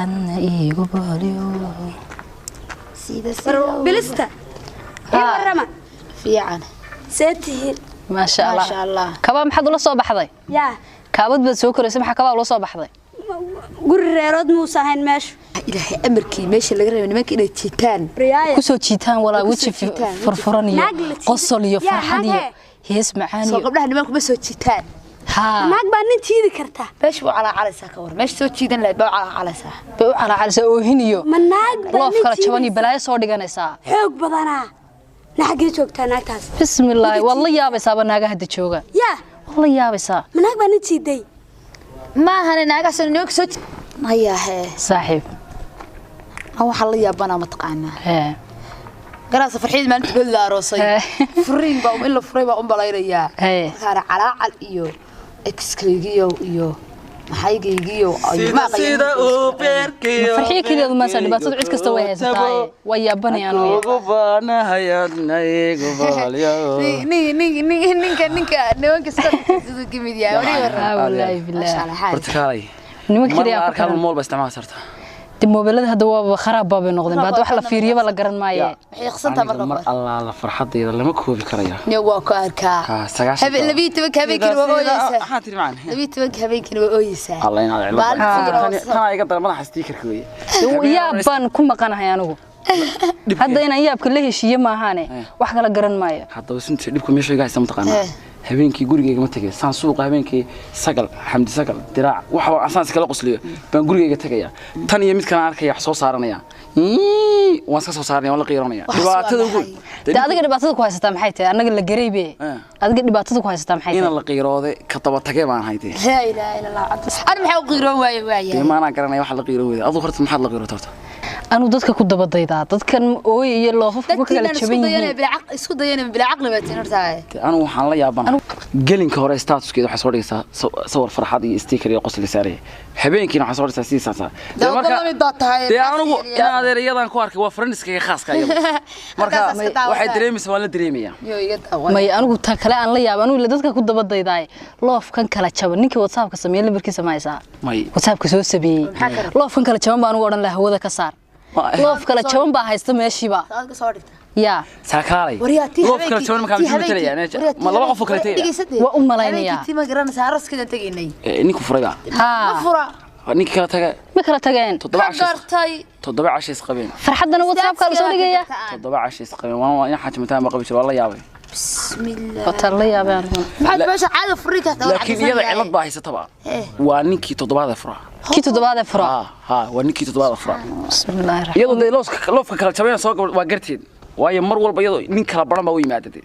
أنا إيجو باليو سيدة بلستا إيه ورما في عنا ساتهير ما شاء الله ما شاء الله كباب محد الله صوب حضي يا كابد بسوكر اسمها كباب الله صوب حضي قرر رد موسى هين ماشي إلهي أمركي ماشي اللي قرر من ماك إلى تيتان رياية كسو جيتان ولا وجه فرفرانيو قصليو فرحديو هيس معاني سو قبلها نماك بس تيتان ها naag baa nin tiidi karta باش بو على ساكور ماشي سو جيدان لا بو على سا بو على سoohiniyo ma naag baa loof kala jaban iyo balaayo soo dhiganaysaa xoog badana naagii joogtaa naagtaas bismillaah wallahi yaabaysaa banaaga hadda jooga yaa wallahi yaabaysaa ma naag baa nin tiiday ما هن ناقص إنه يكسر هيا هي saaxiib أو حلا يابنا متقعنا ee قراص فرحين ما أنت تقول لا روسي فرين بقوم إلا فرين بقوم بلايريا ee كار على إيو إكسكريجيو إيو محيجيو ما sida uu beerkiyo farxiyo kideedu ma san dhibaato cid kasta way haysataa way yaabanayaan ugu baanahayadnay gobolyo ninka nimanka sida kamid yahay wallahi billah bartakaalay nimanka kaliya arkaan mool ba isticmaal sarta mobilada hadda waa kharaab baabay noqdeen baad wax la fiiriyo la garan maayo waxay qsanta mar Allah la farxadeyda lama koobi karaya waa ku arkaa ha sagaashan habeen habeenkii waa ooyaysaa waxaan tiri macaan habeenkii waa ooyaysaa Allah ina cilad tan iga dar madaxa sticker weeye yaabban ku maqanahay anigu hadda inaan yaabka la heshiiyo ma ahaane wax kala garan maayo hadda wasinta dhibku meesha iga haysta mataqaana habeenkii gurigeyga ma tagay saan suuqa habeenkii sagal xamdi sagal diraac waxa aan iskala qosliyo baan gurigeyga tagaya tan iyo mid kale arkay wax soo saaranaya waan iska soo saaranaya wala qiiranaya dhibaatada ugu adiga dhibaatada ku haysataa maxay tahay anaga la gareeybe adiga dhibaatada ku haysataa maxay tahay in la qiirooday ka daba tagay baan haytay la ilaaha illa allah ana maxay u qiiroon waaye ma ana garanay wax la qiiro weeyay adu horta maxaad la qiirootaa anu dadka ku dabadayda dadkan ooy iyo loofaf ku kala jaban yihiin isku dayana bila aqli baatin hortaay anu waxaan la yaabanahay gelinka hore statuskeeda waxa soo dhigaysaa sawir farxad iyo sticker iyo qosli saaray habeenkiina waxa soo dhigaysaa si saasa anu inaan adeerayadan ku arkay waa friendskayga khaaska iyada marka waxay dareemaysaa waan la dareemayaa may anigu ta kale aan la yaab anu dadka ku dabadayday loofkan kala jaban ninkii WhatsApp ka sameeyay lambarkiisa ma haysaa may WhatsApp ka soo sameeyay loofkan kala jaban baan ugu oran lahaa hawada ka saar loof kala jaban baa haysta meeshiiba يا ساكالي لوف كلا جوان مكان جوان تليا ما لبا قف كلا تليا waa u malaynaya intii ma garan saaras kida tageynay ninku furayba ha fura ninka kala taga ma kala tageen 7 cashiis qabeen farxadana WhatsApp ka soo dhigaya 7 cashiis qabeen waan in xajmo taan ma qabi jiro wala yaabay bismillah watar la yaabaan maxaad meesha caado furika laakiin iyada cilad baa haysataba waa ninkii 7 fura kii 7 fura ha waa ninkii 7 fura bismillah iyada loofka kala jabeen soo waa garteed waayo mar walba iyadoo nin kala baran baa u yimaadade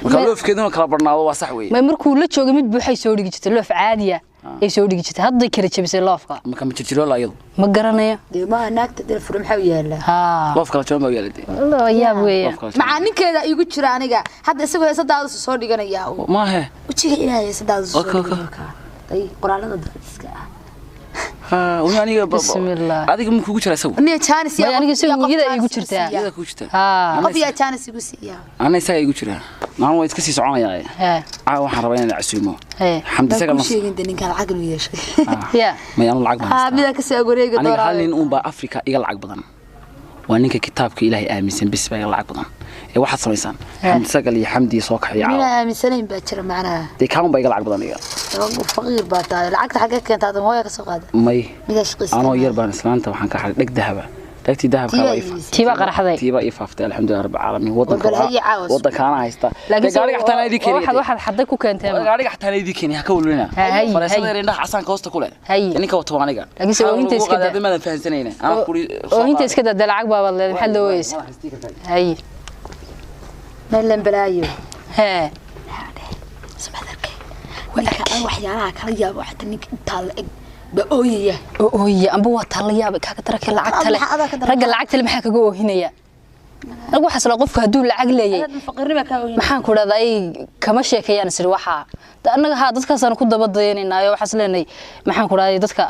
marka loofkeeduna kala barnaado waa sax weeye ma markuu la joogo mid buuxay soo dhigi jirtay loof caadiya ay soo dhigi jirtay hadda kala jabisay loofka marka ma jirjiro la iyadu ma garanayo ma naagta dil fur maxay u yeelaa ha loof kala jaban baa yeelade Allah yaab weeye macaaninkeeda igu jira aniga hadda isagoo heesadaada soo dhiganaya ma he ujiga ilaahay heesadaada soo dhiganaya ay qoraalada dadka aniga bismillah adiga ma kugu jira saw aniga chance ma aniga soo iyada igu jirtaa iyada kugu jirtaa ha qof ya chance igu siiya ana isaga igu jira naan way iska sii soconayaa ha waxaan rabaa inaan casuumo ha xamdi isaga ma sheegin ninka lacag lu yeeshay ya ma aan lacag baan mida ka soo wareega aniga hal nin uun baa Afrika iga lacag badan waa ninka kitaabka Ilaahay aaminsan bis baa iga lacag badan ee waxa sameeysan xamdi isaga iyo xamdi soo kaxaya mina aaminsanayn baa jira macnaha de kaan baa iga lacag badan iga faqiir baa tahay lacagta xagga keenta aad hooyo ka soo qaada may mida shaqaysan anoo yar baan islaanta waxaan ka xalay dhig dahaba dhagti dahabka waa tiiba qaraxday tiiba ifaaftay alxamdulillah rabbil alamin wadankaana haysta gaariga xataa idii keenay waxaad xaday ku keentay gaariga xataa idii keenay ha ka walwina faraasada indhaha xasan koosta kule ninka wato aniga laakiin soo inta iska daa ma fahansanayna ana kuri oo inta iska daa lacag baa leedahay maxaa loo weeyay hay meelan balaayo he samadarkay waxyaalaha kala yaabo xataa ninka inta la eg ooyaya ooyaya amba waa taa la yaab kaaga daraka lacag tale raga lacag tale maxaa kaga oohinaya anigu waxa sala qofka haduu lacag leeyahay faqriba ka oohinaya maxaan ku dhaaday kama sheekayaan sir waxa anaga ha dadkaas aan ku dabadaynaynaayo waxa isleenay maxaan ku dhaaday dadka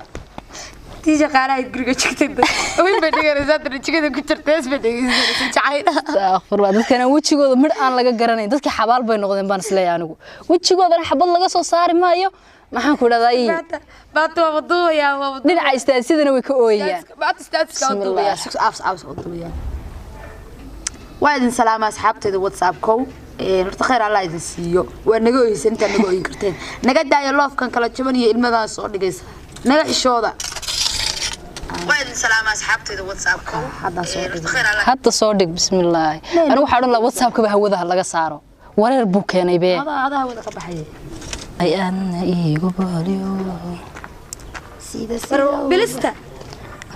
tiija qaaraay guriga jigtay oo bay dhigaysaa jigada ku jirtaas bay dhigaysaa jacayda akhbar waa dadkana wajigooda mid aan laga garanayn dadka xabaal bay noqdeen baan isleeyahay anigu wajigooda xabad laga soo saari maayo maxaan ku dhaday baatu waduuya dhinaca istaadsidana way ka ooyayaan baatu istaadska waduuya af waduuya waadin salaama asxaabteeda WhatsApp kow horta khayr Allah idin siiyo waa naga ooysan inta naga ooyin karteen naga daayo loofkan kala jaban iyo ilmadan soo dhigaysa naga xishooda waadin salaama asxaabteeda WhatsApp kow hadda soo dhig bismillaah anigu waxa dhan la WhatsApp ka hawada laga saaro wareer buu keenay bee hada wada ka baxay ay aan iigu baaliyo sida bilista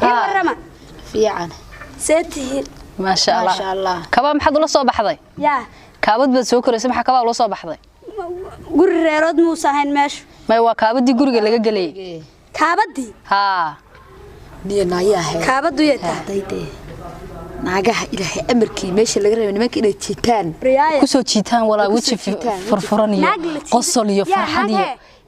warama fiican seetihiin ما شاء الله كباب محد ولا صوب حضي يا كابد بتسوكر اسمها كباب ولا صوب حضي قر ريرود موسى هين ماشي ما هو كابد دي قرقة لقى قلي كابدي ها دي نايا هي كابدو يتا دايدي ناقها إلهي أمركي ماشي اللي قريب نمك إلى تيتان كسو تيتان ولا وجه فرفرني قصل يا فرحدي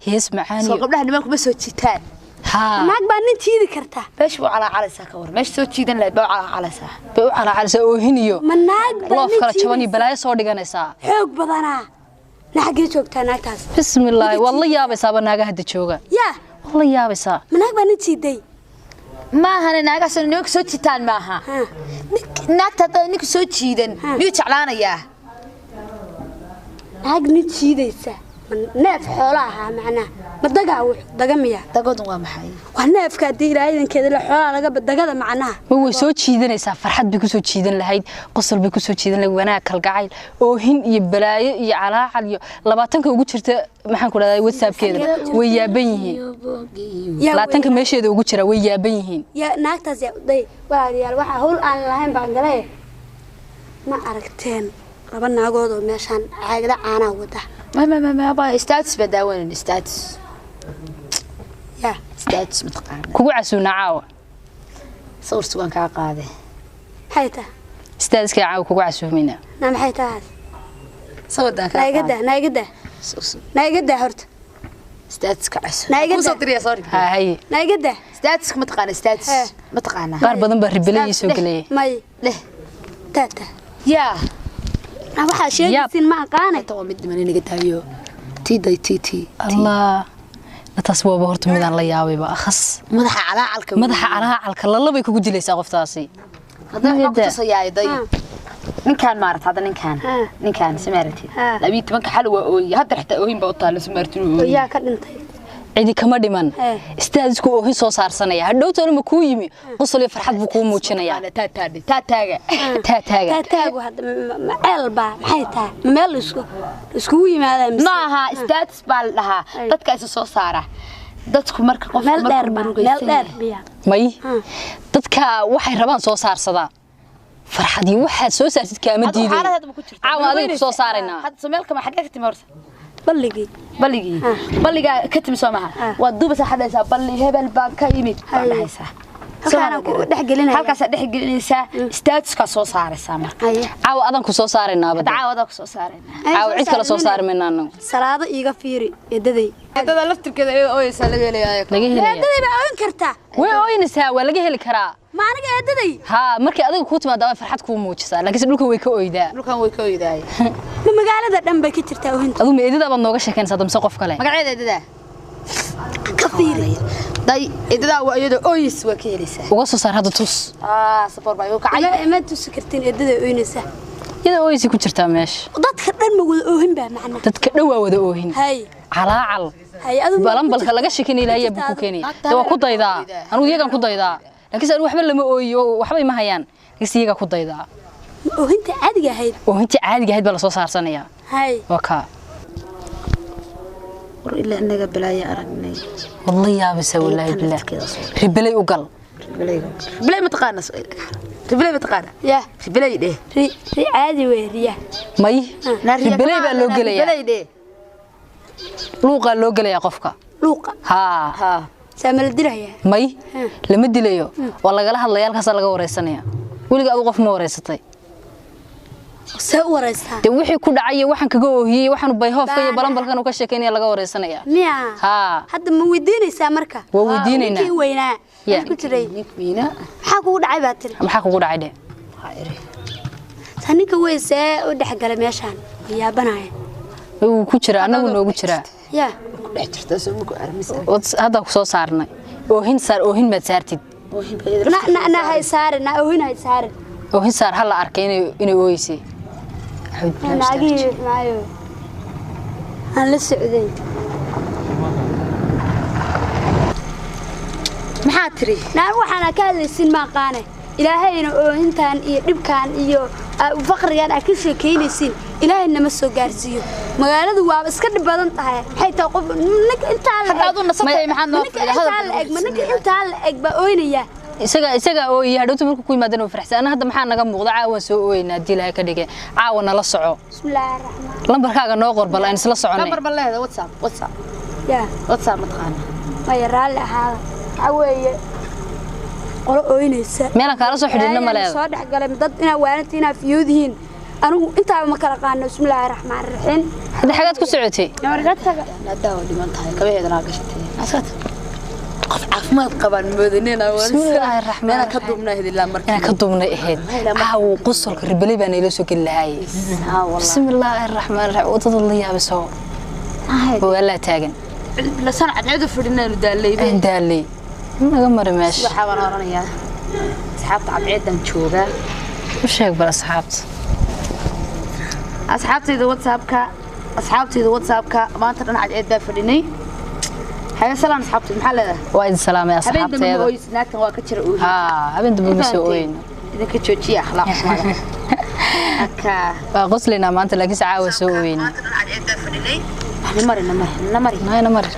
يسمع عني سو قبلها نمك بس تيتان ها ناق بان نتيدي كرتا باش بو على ساكور ماشي سو جيدان لا بو على سا بو على سا اوهينيو ما ناق بان لوف kala jabani balaayo soo dhiganaysa xoog badana naxagii joogtaa naagtaas bismillaah wallahi yaabaysa naagaha hadda jooga ya wallahi yaabaysa ma naag baan ntiiday ma hana naagaas inuu soo jitaan maaha naagta ninka soo jiidan miyuu jeclaanayaa naag ntiidaysa neef xoolaha macna ma daga miya dagoodan waa maxay waa neefka hadii ilaahidankeeda la xoolaha laga badagada macnaha way soo jiidanaysaa farxad bay ku soo jiidan lahayd qosol bay ku soo jiidan lahayd wanaag kalgacayl oohin iyo balaayo iyo calaacal iyo 20ka ugu jirta maxaan ku dhaday WhatsApp-keeda way yaaban yihiin 20ka meesheeda ugu jira way yaaban yihiin ya naagtaas yaa uday walaalayaal waxa hawl aan lahayn baan galay ma aragteen laba naagood oo meeshan caagada caana wada ما با status بداون status يا status متقان kugu casuuna caawa صورت وان ka qaade hayta status ka caawa kugu casuumina nam hayta sawdan ka naagada horta status ka casu ku soo diriya sorry hay naagada status mtaqaan status mtaqaana qaar badan baa ribalay soo galay may leh tata ya waxa sheegaysin ma aqaanay tawa mid man inaga taayo titi allah taas waa horta midaan la yaabay ba akhas madaxa calaalka lalabay kugu dilaysaa qoftaasi hadda waqti sayaaday ninkan maarta hadda ninkan sameerti labi tobanka xal waa ooy hadda xita oohin ba u taalo sameerti yaa ka dhintay cidi kama dhiman istaadisku oohin soo saarsanaya hadhowtana ma ku yimi qosol iyo farxad buu ku muujinaya taataaga hadda ma elba maxay tahay meel isku yimaadaan maaha status baa la dhahaa dadka is soo saara dadku marka qof meel dheer biya may dadka waxay rabaan soo saarsadaa farxadii waxa soo saarsid kaama diiday caawadii soo saarayna hadda sameelka ma xagee ka timi horta balliga ka timi Soomaha waa duuba saxadaysa balli hebel baan ka yimid haysa halkaas dhexgelinaysa status ka soo saaraysa marka caawa adan ku soo saarayna caawa ku soo saarayna caawa cid kale soo saarmayna salaado iiga fiiri eedada laftirkeeda ooysa laga helayaa eedada baa oon karta way ooynaysaa waa laga heli karaa ma aniga eedaday ha markii adiga ku timaado farxad ku muujisaa laakiin dhulka way ka ooydaa ma magaalada dhan bay ka jirtaa oohinta adu meedida baad nooga sheekanaysaa damse qof kale magaceeda eedada ka fiiri day eedada waa iyada ooyis waa ka helaysaa uga soo saar hadda tus support baa ka cay ma tusi kartiin eedada ooynaysa iyada ooyis ku jirtaa meesha dadka dhan ma wada oohin baa macna dadka dhan waa wada oohin hay calaacal balanbalka laga sheekin ilaahay buu ku keenay waa ku daydaa anigu iyagan ku daydaa laakiin waxba lama ooyo waxba ma hayaan isiga ku daydaa oohinta caadiga ahayd baa la soo saarsanaya hay waka war ila anaga balaaya aragnay wallahi yaabisa wallahi billah ribalay u gal ribalay mataqaana ya ribalay de ri caadi weeriya may ribalay baa loo galaya luuqa loo galaya qofka luuqa ha saamel diraya may lama dilayo waa laga hadlayaa halkaas laga wareysanaya waliga adu qof ma wareysatay soo wareysaa de wixii ku dhacay waxan kaga oohiyay waxan bay hoofka iyo balanbalkan uu ka sheekeynaya laga wareysanaya miya ha hadda ma weydiinaysaa marka waa weydiinayna kii weynaa ku jiray wiina maxaa kugu dhacay baa tiri maxaa kugu dhacay de saninka weysee u dhaxgalay meeshan yaabanaya uu ku jira anagu noogu jira ya dhex jirta soo muku armisa hadda ku soo saarnay oohin saar oohin ma saartid na hay saarin na oohin hay saarin oohin saar hal arkay inay ooyisay naagi maayo aan la socday maxaa tiri naan waxaan ka hadlaysin ma qaane ilaahayna oohintan iyo dhibkan iyo faqrigan ka sheekeynaysin ilaahayna ma soo gaarsiiyo magaaladu waa iska dhib badan tahay maxay tahay qof inta hadaadu nasatay maxaa noo inta la eg ba ooynaya isaga oo yaadhowtu markuu ku yimaadana farxsan hadda maxaa naga muuqda caawa soo ooyna diilay ka dhigay caawa nala soco bismillaahir rahmaan lambarkaaga noo qorbal aan isla soconay lambar baleeda whatsapp ya whatsapp matqaan ma yaraale ahaa aweeye qolo ooynaysa meel kala soo xidhina ma leedo soo dhaxgalay dad ina waantiina fiyuudiin anigu inta ma kala qaano bismillaahir rahmaanir rahiim hada xagaad ku socotay nabargataga nadaawo dhiman tahay kabeedana gashatay asad qof caafimaad qaban moodanina bismillaahir rahmaanir ka dubnaa hidilaa markii ka dubnay ahayd aaw qusulka ribali baan ila soo galahay bismillaahir rahmaanir rahiim wadada la yaabiso wala taagan la san cadceedu fidinaynu daalay naga mari meesha waxa waan oranayaa asxaabta cadceedan jooga u sheeg bal asxaabtayda whatsappka maanta dhan cadceed baa fadhinay haye salaan asxaabtay maxaa leedahay waa idin salaamay asxaabtayda habeen dambe naagtan waa ka jira oohin habeen dambe ma soo ooyeen idinka joojiya akhlaaqda aka waa qoslina maanta laakiin caawa soo ooyeen namari